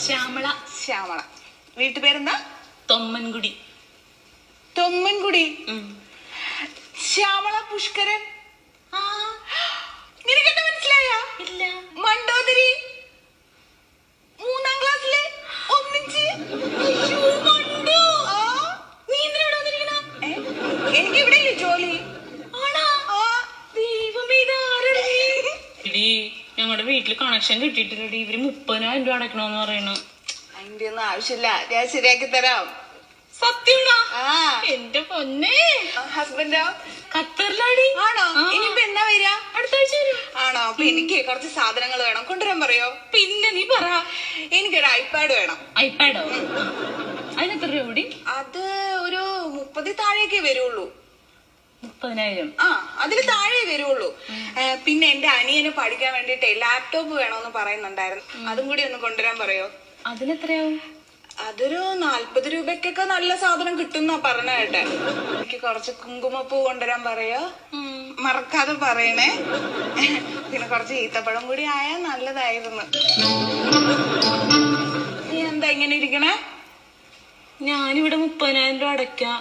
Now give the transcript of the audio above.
ശ്യാമള. ശ്യാമള. വീട്ടുപേരെന്താ? തൊമ്മൻകുടി. തൊമ്മൻകുടി. ശ്യാമള പുഷ്കരൻ. നിനക്കെന്താ മനസ്സിലായ? ഇല്ല. മണ്ടോദരി 3ാം ക്ലാസ്സിലെ ഒന്നിച്ച്. നീ എന്തിനാ വന്നിരിക്കണ? എനിക്ക് ഇവിടെ ജോലി. ഞങ്ങളുടെ വീട്ടില് കണക്ഷൻ കിട്ടിയിട്ടില്ലടി. ഇവര് 30,000 രൂപ അടക്കണോന്ന് പറയണു. അതിന്റെ ഒന്നും ആവശ്യമില്ല, ഞാൻ ശരിയാക്കി തരാം. സത്യമാണോ? എന്റെ പൊന്നെ. ഹസ്ബൻഡോ? ഖത്തറിലാടി. ആണോ? ഇനിയിപ്പോ എന്നാ വരിക? അടുത്ത ആഴ്ച വരും. ആണോ? അപ്പൊ എനിക്ക് കുറച്ച് സാധനങ്ങൾ വേണം, കൊണ്ടുവരാൻ പറയോ? പിന്നെ നീ പറ. എനിക്കൊരു ഐപാഡ് വേണം. ഐപാഡോ? അതിനെത്ര രൂപ കൂടി? അത് ഒരു 30 താഴേക്കേ വരുള്ളൂ. 30,000? അതില് താഴെ വരുള്ളൂ. പിന്നെ എന്റെ അനിയന് പഠിക്കാൻ വേണ്ടിട്ടേ ലാപ്ടോപ്പ് വേണോന്ന് പറയുന്നുണ്ടായിരുന്നു. അതും കൂടി ഒന്ന് കൊണ്ടുവരാൻ പറയോ? അതിനെത്രയാവും? അതൊരു 40 രൂപയ്ക്കൊക്കെ നല്ല സാധനം കിട്ടുന്ന പറഞ്ഞ കേട്ടെ. എനിക്ക് കുറച്ച് കുങ്കുമപ്പൂ കൊണ്ടുവരാൻ പറയോ? മറക്കാതെ പറയണേ. പിന്നെ കുറച്ച് ഈത്തപ്പഴം കൂടി ആയാൽ നല്ലതായിരുന്നു. നീ എന്താ ഇങ്ങനെ ഇരിക്കണേ? ഞാനിവിടെ 30,000 രൂപ അടയ്ക്കാം.